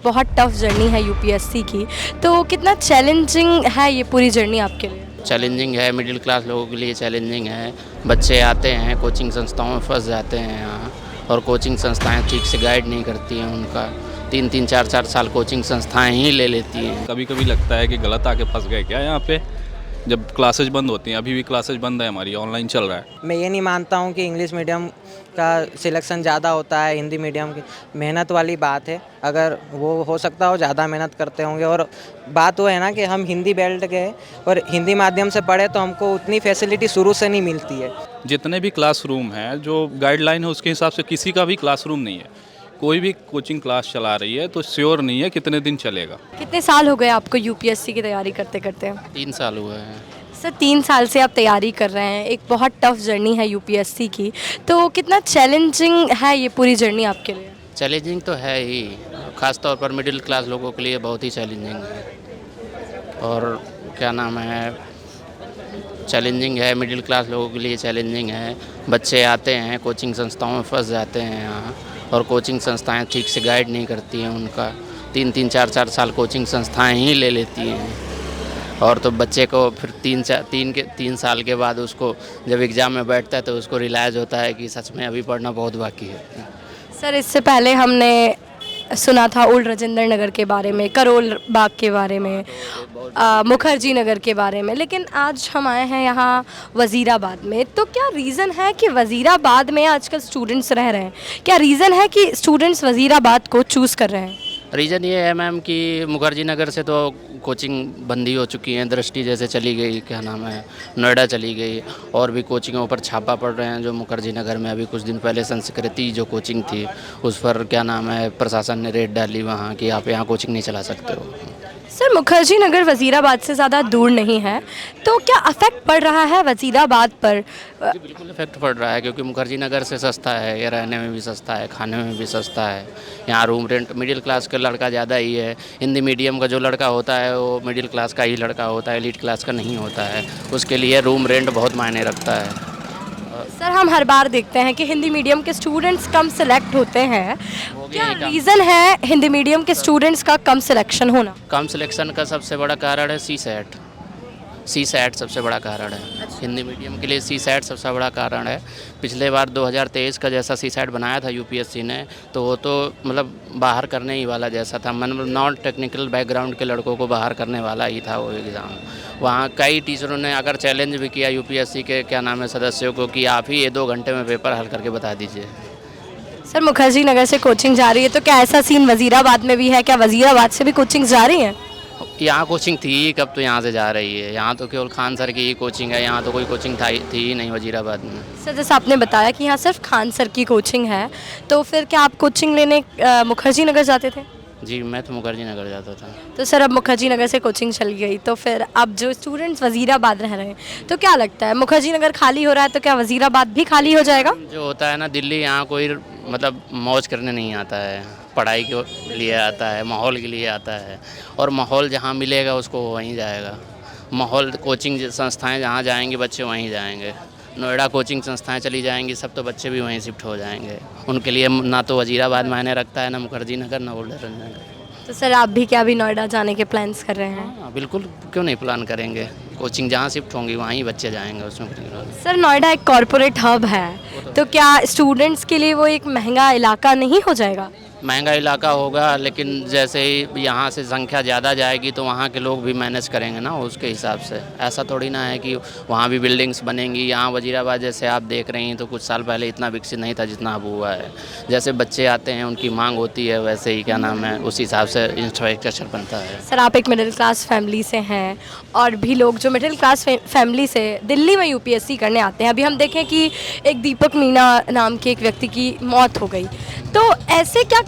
बहुत tough journey है UPSC की, तो कितना चैलेंजिंग है ये पूरी जर्नी आपके लिए? चैलेंजिंग है, मिडिल क्लास लोगों के लिए चैलेंजिंग है। बच्चे आते हैं कोचिंग संस्थाओं में फंस जाते हैं यहाँ, और कोचिंग संस्थाएं ठीक से गाइड नहीं करती हैं उनका। 3-3 4-4 साल कोचिंग संस्थाएं ही ले लेती हैं। कभी कभी लगता है कि गलत आके फंस गए क्या यहाँ पे, जब क्लासेज बंद होती हैं। अभी भी क्लासेज बंद है, हमारी ऑनलाइन चल रहा है। मैं ये नहीं मानता हूँ कि इंग्लिश मीडियम का सिलेक्शन ज़्यादा होता है हिंदी मीडियम की। मेहनत वाली बात है, अगर वो हो सकता हो ज़्यादा मेहनत करते होंगे। और बात वो है ना कि हम हिंदी बेल्ट गए और हिंदी माध्यम से पढ़े तो हमको उतनी फैसिलिटी शुरू से नहीं मिलती है। जितने भी क्लासरूम हैं, जो गाइडलाइन है उसके हिसाब से किसी का भी क्लासरूम नहीं है। कोई भी कोचिंग क्लास चला रही है तो श्योर नहीं है कितने दिन चलेगा। कितने साल हो गए आपको यूपीएससी की तैयारी करते करते? 3 साल हुए हैं। सर 3 साल से आप तैयारी कर रहे हैं, एक बहुत टफ जर्नी है यूपीएससी की, तो कितना चैलेंजिंग है ये पूरी जर्नी आपके लिए? चैलेंजिंग तो है ही, ख़ास तौर पर मिडिल क्लास लोगों के लिए बहुत ही चैलेंजिंग है। और क्या नाम है, चैलेंजिंग है, मिडिल क्लास लोगों के लिए चैलेंजिंग है। बच्चे आते हैं कोचिंग संस्थाओं में फंस जाते हैं यहाँ, और कोचिंग संस्थाएं ठीक से गाइड नहीं करती हैं उनका। 3-3 4-4 साल कोचिंग संस्थाएं ही ले लेती हैं, और तो बच्चे को फिर 3 साल के बाद उसको जब एग्ज़ाम में बैठता है तो उसको रियलाइज़ होता है कि सच में अभी पढ़ना बहुत बाकी है। सर इससे पहले हमने सुना था ओल्ड राजेंद्र नगर के बारे में, करोल बाग के बारे में, मुखर्जी नगर के बारे में, लेकिन आज हम आए हैं यहाँ वज़ीराबाद में। तो क्या रीज़न है कि वज़ीराबाद में आजकल स्टूडेंट्स रह रहे हैं? क्या रीज़न है कि स्टूडेंट्स वज़ीराबाद को चूज़ कर रहे हैं? रीज़न ये है मैम कि मुखर्जी नगर से तो कोचिंग बंदी हो चुकी हैं। दृष्टि जैसे चली गई, क्या नाम है, नोएडा चली गई, और भी कोचिंगों पर छापा पड़ रहे हैं। जो मुखर्जी नगर में अभी कुछ दिन पहले संस्कृति जो कोचिंग थी उस पर क्या नाम है, प्रशासन ने रेड डाली वहाँ कि आप यहाँ कोचिंग नहीं चला सकते हो। सर मुखर्जी नगर वज़ीराबाद से ज़्यादा दूर नहीं है, तो क्या अफेक्ट पड़ रहा है वज़ीराबाद पर? जी बिल्कुल इफेक्ट पड़ रहा है, क्योंकि मुखर्जी नगर से सस्ता है, ये रहने में भी सस्ता है, खाने में भी सस्ता है। यहाँ रूम रेंट मिडिल क्लास का लड़का ज़्यादा ही है। हिंदी मीडियम का जो लड़का होता है वो मिडिल क्लास का ही लड़का होता है, एलीट क्लास का नहीं होता है। उसके लिए रूम रेंट बहुत मायने रखता है। सर हम हर बार देखते हैं कि हिंदी मीडियम के स्टूडेंट्स कम सेलेक्ट होते हैं, क्या रीज़न है हिंदी मीडियम के स्टूडेंट्स का कम सिलेक्शन होना? कम सिलेक्शन का सबसे बड़ा कारण है सी सैट सबसे बड़ा कारण है। हिंदी मीडियम के लिए सी सैट सबसे बड़ा कारण है। पिछले बार 2023 का जैसा सी सैट बनाया था यूपीएससी ने, तो वो तो मतलब बाहर करने ही वाला जैसा था, मतलब नॉन टेक्निकल बैकग्राउंड के लड़कों को बाहर करने वाला ही था वो एग्ज़ाम। वहाँ कई टीचरों ने अगर चैलेंज भी किया यूपीएससी के क्या नाम है सदस्यों को कि आप ही ये 2 घंटे में पेपर हल करके बता दीजिए। सर मुखर्जी नगर से कोचिंग जा रही है, तो क्या ऐसा सीन वज़ीराबाद में भी है? क्या वज़ीराबाद से भी कोचिंग जा रही हैं? यहाँ कोचिंग थी ही कब, तो यहाँ से जा रही है। यहाँ तो केवल खान सर की ही कोचिंग है, यहाँ तो कोई कोचिंग थी ही नहीं वज़ीराबाद में। सर जैसे आपने बताया कि यहाँ सिर्फ खान सर की कोचिंग है, तो फिर क्या आप कोचिंग लेने मुखर्जी नगर जाते थे? जी मैं तो मुखर्जी नगर जाता था। तो सर अब मुखर्जी नगर से कोचिंग चल गई, तो फिर अब जो स्टूडेंट्स वज़ीराबाद रह रहे हैं, तो क्या लगता है मुखर्जी नगर खाली हो रहा है, तो क्या वज़ीराबाद भी खाली हो जाएगा? जो होता है ना, दिल्ली यहाँ कोई मतलब मौज करने नहीं आता है, पढ़ाई के लिए आता है, माहौल के लिए आता है, और माहौल जहाँ मिलेगा उसको वहीं जाएगा। माहौल कोचिंग संस्थाएं जहाँ जाएंगे बच्चे वहीं जाएंगे। नोएडा कोचिंग संस्थाएं चली जाएंगी सब, तो बच्चे भी वहीं शिफ्ट हो जाएंगे। उनके लिए ना तो वज़ीराबाद मायने रखता है, ना मुखर्जी नगर, ना ओल्ड नगर। तो सर आप भी क्या अभी नोएडा जाने के प्लान्स कर रहे हैं? हाँ बिल्कुल, क्यों नहीं प्लान करेंगे। कोचिंग जहाँ शिफ्ट होंगी वहीं बच्चे जाएंगे उसमें। सर नोएडा एक कॉरपोरेट हब है, तो क्या स्टूडेंट्स के लिए वो एक महंगा इलाका नहीं हो जाएगा? महंगा इलाका होगा, लेकिन जैसे ही यहाँ से संख्या ज़्यादा जाएगी तो वहाँ के लोग भी मैनेज करेंगे ना उसके हिसाब से। ऐसा थोड़ी ना है कि वहाँ भी बिल्डिंग्स बनेंगी। यहाँ वज़ीराबाद जैसे आप देख रही हैं तो कुछ साल पहले इतना विकसित नहीं था जितना अब हुआ है। जैसे बच्चे आते हैं उनकी मांग होती है, वैसे ही क्या नाम है उस हिसाब से इंफ्रास्ट्रक्चर बनता है। सर आप एक मिडिल क्लास फैमिली से हैं, और भी लोग जो मिडिल क्लास फैमिली से दिल्ली में यूपीएससी करने आते हैं। अभी हम देखें कि एक दीपक मीना नाम के एक व्यक्ति की मौत हो गई, तो ऐसे क्या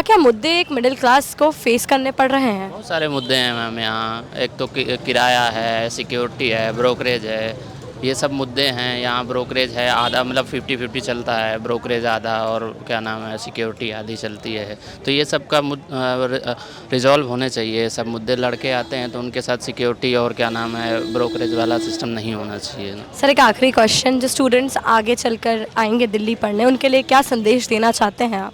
क्या मुद्दे एक मिडिल क्लास को फेस करने पड़ रहे हैं? बहुत सारे मुद्दे हैं मैम यहाँ। एक तो किराया है, सिक्योरिटी है, ब्रोकरेज है, ये सब मुद्दे हैं। यहाँ ब्रोकरेज है आधा, मतलब 50-50 चलता है, ब्रोकरेज आधा और क्या नाम है सिक्योरिटी आधी चलती है। तो ये सब का रिजॉल्व होने चाहिए सब मुद्दे। लड़के आते हैं तो उनके साथ सिक्योरिटी और क्या नाम है ब्रोकरेज वाला सिस्टम नहीं होना चाहिए। सर एक आखिरी क्वेश्चन, जो स्टूडेंट्स आगे चलकर आएंगे दिल्ली पढ़ने, उनके लिए क्या संदेश देना चाहते हैं आप?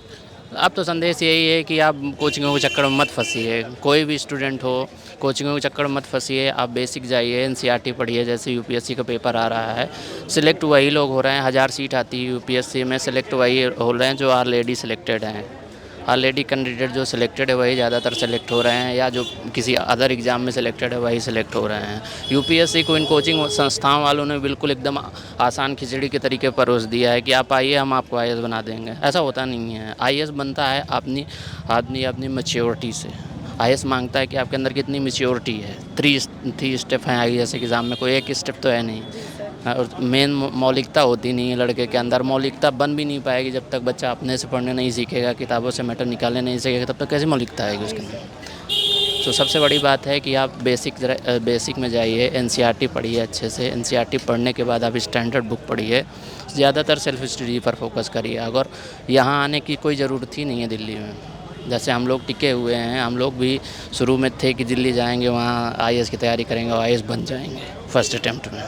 अब तो संदेश यही है कि आप कोचिंगों के चक्कर में मत फंसिए, कोई भी स्टूडेंट हो कोचिंगों के चक्कर में मत फंसिए। आप बेसिक जाइए, एनसीईआरटी पढ़िए। जैसे यूपीएससी का पेपर आ रहा है, सिलेक्ट वही लोग हो रहे हैं, 1000 सीट आती है यूपीएससी में, सिलेक्ट वही हो रहे हैं जो ऑलरेडी सिलेक्टेड हैं। ऑलरेडी कैंडिडेट जो सिलेक्टेड है वही ज़्यादातर सिलेक्ट हो रहे हैं, या जो किसी अदर एग्ज़ाम में सिलेक्टेड है वही सिलेक्ट हो रहे हैं। यूपीएससी को इन कोचिंग संस्थाओं वालों ने बिल्कुल एकदम आसान खिचड़ी के तरीके परोस दिया है कि आप आइए, हम आपको आईएएस बना देंगे। ऐसा होता नहीं है। आईएएस बनता है अपनी आदमी अपनी मैच्योरिटी से। आईएएस मांगता है कि आपके अंदर कितनी मैच्योरिटी है। थ्री स्टेप हैं आईएएस एग्ज़ाम में, कोई एक स्टेप तो है नहीं। और मेन मौलिकता होती नहीं है लड़के के अंदर। मौलिकता बन भी नहीं पाएगी जब तक बच्चा अपने से पढ़ने नहीं सीखेगा, किताबों से मैटर निकालने नहीं सीखेगा, तब तक कैसे मौलिकता आएगी उसके अंदर। तो सबसे बड़ी बात है कि आप बेसिक में जाइए, एनसीईआरटी पढ़िए अच्छे से। एनसीईआरटी पढ़ने के बाद आप स्टैंडर्ड बुक पढ़िए, ज़्यादातर सेल्फ स्टडी पर फोकस करिए। अगर यहाँ आने की कोई ज़रूरत ही नहीं है दिल्ली में। जैसे हम लोग टिके हुए हैं, हम लोग भी शुरू में थे कि दिल्ली जाएंगे, वहाँ आईएएस की तैयारी करेंगे और आईएएस बन जाएंगे फर्स्ट अटैम्प्ट में।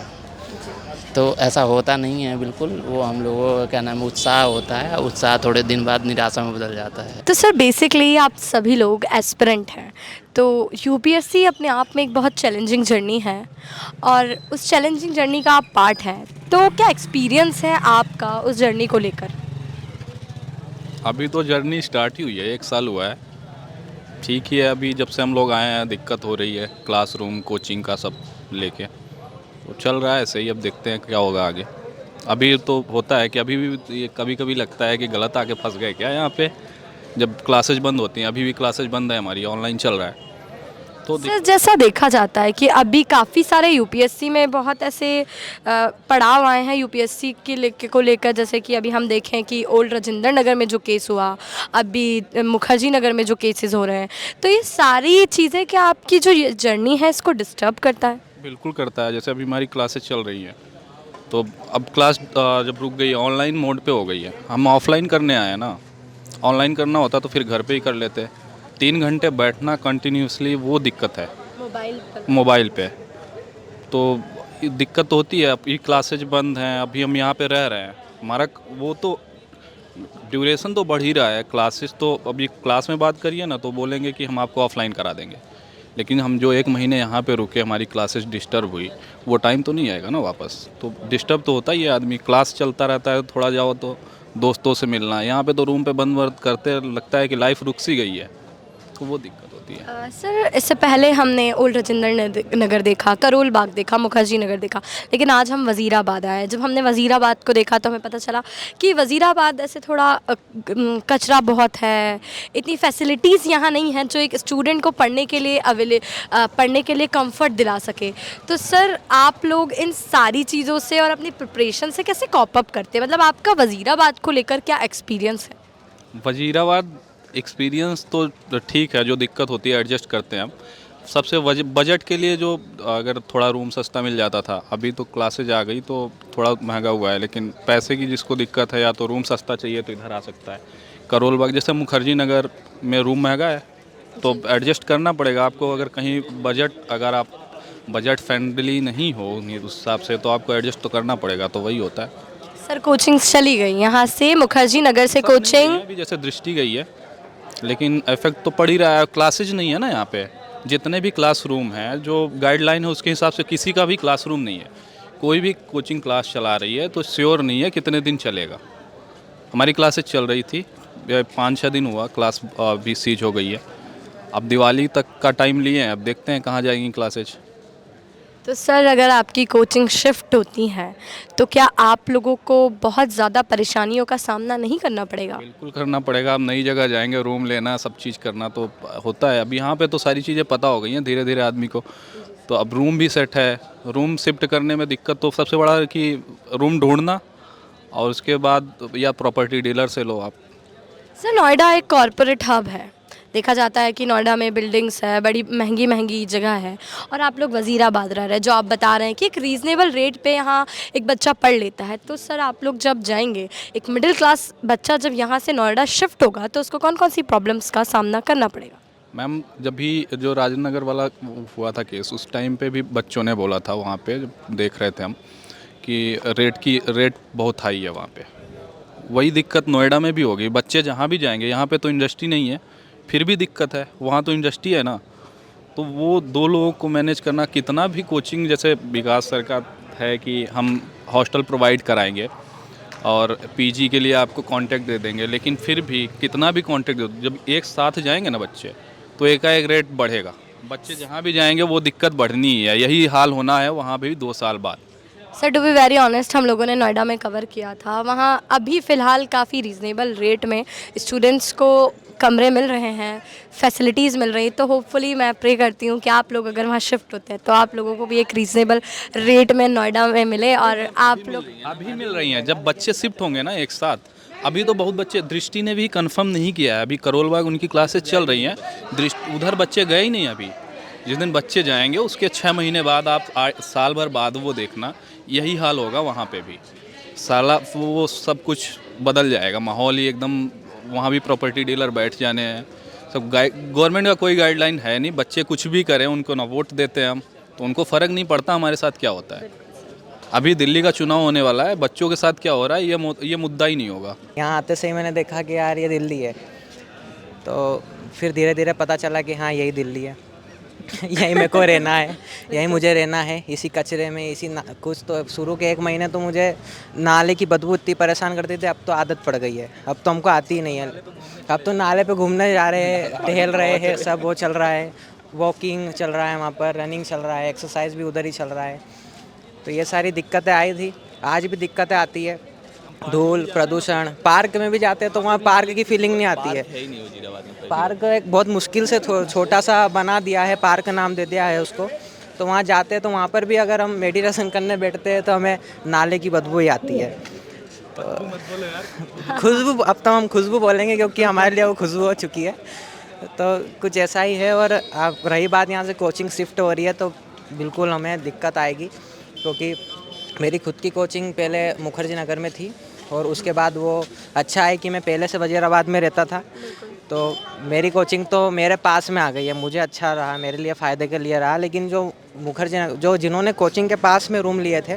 तो ऐसा होता नहीं है बिल्कुल। वो हम लोगों का क्या नाम उत्साह होता है, उत्साह थोड़े दिन बाद निराशा में बदल जाता है। तो सर बेसिकली आप सभी लोग एस्पिरेंट हैं, तो यूपीएससी अपने आप में एक बहुत चैलेंजिंग जर्नी है और उस चैलेंजिंग जर्नी का आप पार्ट हैं। तो क्या एक्सपीरियंस है आपका उस जर्नी को लेकर? अभी तो जर्नी स्टार्ट ही हुई है, 1 साल हुआ है। ठीक ही है, अभी जब से हम लोग आए हैं दिक्कत हो रही है, क्लासरूम कोचिंग का सब लेके तो चल रहा है ऐसे ही। अब देखते हैं क्या होगा आगे। अभी तो होता है कि अभी भी ये कभी कभी लगता है कि गलत आके फंस गए क्या यहाँ पे, जब क्लासेज बंद होती हैं। अभी भी क्लासेज बंद है हमारी, ऑनलाइन चल रहा है। तो सर जैसा देखा जाता है कि अभी काफ़ी सारे यूपीएससी में बहुत ऐसे पड़ाव आए हैं यूपीएससी को लेकर, जैसे कि अभी हम देखें कि ओल्ड राजेंद्र नगर में जो केस हुआ, अभी मुखर्जी नगर में जो केसेस हो रहे हैं, तो ये सारी चीज़ें क्या आपकी जो ये जर्नी है इसको डिस्टर्ब करता है? बिल्कुल करता है। जैसे अभी हमारी क्लासेज चल रही हैं तो अब क्लास जब रुक गई है, ऑनलाइन मोड पे हो गई है। हम ऑफलाइन करने आए हैं ना, ऑनलाइन करना होता तो फिर घर पे ही कर लेते। 3 घंटे बैठना कंटिन्यूसली, वो दिक्कत है मोबाइल पे। तो दिक्कत तो होती है। अभी क्लासेज बंद हैं, अभी हम यहाँ पे रह रहे हैं, हमारा वो तो ड्यूरेशन तो बढ़ ही रहा है। क्लासेस तो अभी क्लास में बात करिए ना तो बोलेंगे कि हम आपको ऑफलाइन करा देंगे, लेकिन हम जो 1 महीने यहाँ पे रुके, हमारी क्लासेस डिस्टर्ब हुई, वो टाइम तो नहीं आएगा ना वापस। तो डिस्टर्ब तो होता ही है आदमी। क्लास चलता रहता है, थोड़ा जाओ तो दोस्तों से मिलना, यहाँ पे तो रूम पे बंद वर्द करते लगता है कि लाइफ रुक सी गई है, तो वो दिक्कत होती है। सर इससे पहले हमने ओल्ड राजेंद्र नगर देखा, करोल बाग देखा, मुखर्जी नगर देखा, लेकिन आज हम वज़ीराबाद आए। जब हमने वज़ीराबाद को देखा तो हमें पता चला कि वज़ीराबाद ऐसे थोड़ा कचरा बहुत है, इतनी फैसिलिटीज़ यहाँ नहीं हैं जो एक स्टूडेंट को पढ़ने के लिए कंफर्ट दिला सके। तो सर आप लोग इन सारी चीज़ों से और अपनी प्रिपरेशन से कैसे कॉप अप करते हैं? मतलब आपका वज़ीराबाद को लेकर क्या एक्सपीरियंस है? वज़ीराबाद एक्सपीरियंस तो ठीक है, जो दिक्कत होती है एडजस्ट करते हैं हम। सबसे बजट के लिए जो अगर थोड़ा रूम सस्ता मिल जाता था, अभी तो क्लासेज आ गई तो थोड़ा महंगा हुआ है, लेकिन पैसे की जिसको दिक्कत है या तो रूम सस्ता चाहिए तो इधर आ सकता है। करोल बाग जैसे मुखर्जी नगर में रूम महंगा है तो एडजस्ट करना पड़ेगा आपको। अगर कहीं अगर आप बजट फ्रेंडली नहीं हो उस हिसाब से तो आपको एडजस्ट तो करना पड़ेगा, तो वही होता है। सर कोचिंग चली गई यहाँ से, मुखर्जी नगर से कोचिंग अभी जैसे दृष्टि गई है, लेकिन इफेक्ट तो पड़ ही रहा है। क्लासेज नहीं है ना यहाँ पे। जितने भी क्लासरूम हैं, जो गाइडलाइन है उसके हिसाब से किसी का भी क्लासरूम नहीं है। कोई भी कोचिंग क्लास चला रही है तो श्योर नहीं है कितने दिन चलेगा। हमारी क्लासेज चल रही थी, 5-6 दिन हुआ, क्लास भी सीज हो गई है। अब दिवाली तक का टाइम लिए हैं, अब देखते हैं कहाँ जाएंगी क्लासेज। तो सर अगर आपकी कोचिंग शिफ्ट होती है तो क्या आप लोगों को बहुत ज़्यादा परेशानियों का सामना नहीं करना पड़ेगा? बिल्कुल करना पड़ेगा। अब नई जगह जाएंगे, रूम लेना, सब चीज़ करना तो होता है। अब यहाँ पे तो सारी चीज़ें पता हो गई हैं धीरे धीरे आदमी को। तो अब रूम भी सेट है। रूम शिफ्ट करने में दिक्कत तो सबसे बड़ा है कि रूम ढूंढना, और उसके बाद या प्रॉपर्टी डीलर से लो आप। सर नोएडा एक कॉरपोरेट हब है, देखा जाता है कि नोएडा में बिल्डिंग्स है, बड़ी महंगी महंगी जगह है, और आप लोग वज़ीराबाद रह रहे हैं, जो आप बता रहे हैं कि एक रीज़नेबल रेट पे यहाँ एक बच्चा पढ़ लेता है। तो सर आप लोग जब जाएंगे, एक मिडिल क्लास बच्चा जब यहाँ से नोएडा शिफ्ट होगा तो उसको कौन कौन सी प्रॉब्लम्स का सामना करना पड़ेगा? मैम जब भी जो राजेंद्र नगर वाला हुआ था केस, उस टाइम पे भी बच्चों ने बोला था, वहाँ पे देख रहे थे हम कि रेट बहुत हाई है वहाँ पे। वही दिक्कत नोएडा में भी होगी। बच्चे जहाँ भी जाएंगे, यहाँ पे तो इंडस्ट्री नहीं है, फिर भी दिक्कत है, वहाँ तो इंडस्ट्री है ना। तो वो दो लोगों को मैनेज करना, कितना भी कोचिंग, जैसे विकास सर का है कि हम हॉस्टल प्रोवाइड कराएंगे और पीजी के लिए आपको कांटेक्ट दे देंगे, लेकिन फिर भी कितना भी कांटेक्ट दो, जब एक साथ जाएंगे ना बच्चे, तो एकाएक रेट बढ़ेगा। बच्चे जहाँ भी जाएंगे वो दिक्कत बढ़नी ही है, यही हाल होना है वहाँ भी 2 साल बाद। Sir to be very honest, हम लोगों ने नोएडा में कवर किया था, वहाँ अभी फ़िलहाल काफ़ी रीज़नेबल रेट में स्टूडेंट्स को कमरे मिल रहे हैं, फैसिलिटीज़ मिल रही। तो होपफुली मैं प्रे करती हूँ कि आप लोग अगर वहाँ शिफ्ट होते हैं तो आप लोगों को भी एक रीज़नेबल रेट में नोएडा में मिले और आप लोग अभी मिल रही हैं। जब बच्चे शिफ्ट होंगे ना एक साथ, अभी तो बहुत बच्चे, दृष्टि ने भी कंफर्म नहीं किया है, अभी करोल बाग उनकी क्लासेस चल रही हैं, दृष्टि उधर बच्चे गए ही नहीं अभी। जिस दिन बच्चे जाएंगे उसके 6 महीने बाद, आप साल भर बाद वो देखना, यही हाल होगा वहाँ पे भी। साला वो सब कुछ बदल जाएगा, माहौल ही एकदम, वहाँ भी प्रॉपर्टी डीलर बैठ जाने हैं सब। गवर्नमेंट का कोई गाइडलाइन है नहीं, बच्चे कुछ भी करें, उनको ना वोट देते हैं हम, तो उनको फ़र्क नहीं पड़ता हमारे साथ क्या होता है। अभी दिल्ली का चुनाव होने वाला है, बच्चों के साथ क्या हो रहा है ये मुद्दा ही नहीं होगा। यहाँ आते से ही मैंने देखा कि यार ये दिल्ली है, तो फिर धीरे धीरे पता चला कि हाँ यही दिल्ली है। यहीं मेरे को रहना है, यहीं मुझे रहना है, इसी कचरे में, कुछ तो शुरू के 1 महीने तो मुझे नाले की बदबू इतनी परेशान करती थी, अब तो आदत पड़ गई है, अब तो हमको आती ही नहीं है। अब तो नाले पे घूमने जा रहे हैं, टहल रहे हैं, सब वो चल रहा है, वॉकिंग चल रहा है वहाँ पर, रनिंग चल रहा है, एक्सरसाइज भी उधर ही चल रहा है। तो ये सारी दिक्कतें आई थी, आज भी दिक्कतें आती है, धूल प्रदूषण। पार्क में भी जाते हैं तो वहाँ पार्क की फीलिंग नहीं आती है। पार्क एक बहुत मुश्किल से छोटा सा बना दिया है, पार्क नाम दे दिया है उसको। तो वहाँ जाते हैं तो वहाँ पर भी अगर हम मेडिटेशन करने बैठते हैं तो हमें नाले की बदबू ही आती है। तो खुशबू, अब तो हम खुशबू बोलेंगे क्योंकि हमारे लिए वो खुशबू हो चुकी है। तो कुछ ऐसा ही है। और अब रही बात यहाँ से कोचिंग शिफ्ट हो रही है तो बिल्कुल हमें दिक्कत आएगी, क्योंकि मेरी खुद की कोचिंग पहले मुखर्जी नगर में थी और उसके बाद वो अच्छा है कि मैं पहले से वजीराबाद में रहता था, तो मेरी कोचिंग तो मेरे पास में आ गई है, मुझे अच्छा रहा, मेरे लिए फ़ायदे के लिए रहा। लेकिन जो जिन्होंने कोचिंग के पास में रूम लिए थे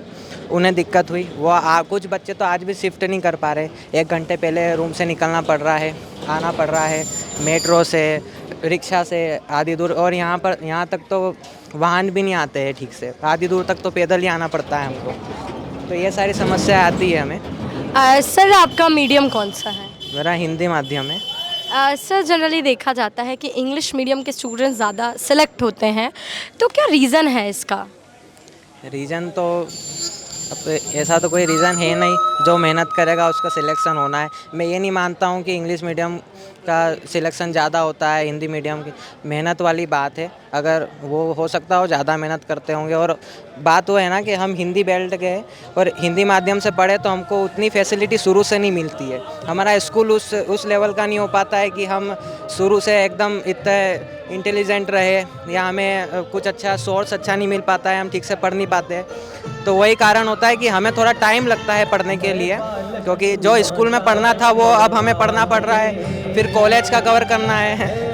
उन्हें दिक्कत हुई। वो कुछ बच्चे तो आज भी शिफ्ट नहीं कर पा रहे, 1 घंटे पहले रूम से निकलना पड़ रहा है, आना पड़ रहा है मेट्रो से, रिक्शा से आधी दूर। और यहाँ तक तो वाहन भी नहीं आते हैं ठीक से, आधी दूर तक तो पैदल ही आना पड़ता है हमको। तो ये सारी समस्या आती है हमें। सर आपका मीडियम कौन सा है? मेरा हिंदी माध्यम है। सर जनरली देखा जाता है कि इंग्लिश मीडियम के स्टूडेंट्स ज़्यादा सेलेक्ट होते हैं, तो क्या रीज़न है इसका? रीज़न तो अब ऐसा तो कोई रीज़न है नहीं, जो मेहनत करेगा उसका सिलेक्शन होना है। मैं ये नहीं मानता हूँ कि इंग्लिश मीडियम का सिलेक्शन ज़्यादा होता है हिंदी मीडियम की, मेहनत वाली बात है। अगर वो हो सकता हो ज़्यादा मेहनत करते होंगे। और बात वो है ना कि हम हिंदी बेल्ट के और हिंदी माध्यम से पढ़े तो हमको उतनी फैसिलिटी शुरू से नहीं मिलती है। हमारा स्कूल उस लेवल का नहीं हो पाता है कि हम शुरू से एकदम इतने इंटेलिजेंट रहे, या हमें कुछ अच्छा सोर्स अच्छा नहीं मिल पाता है, हम ठीक से पढ़ नहीं पाते। तो वही कारण होता है कि हमें थोड़ा टाइम लगता है पढ़ने के लिए, क्योंकि जो स्कूल में पढ़ना था वो अब हमें पढ़ना पड़ रहा है, फिर कॉलेज का कवर करना है,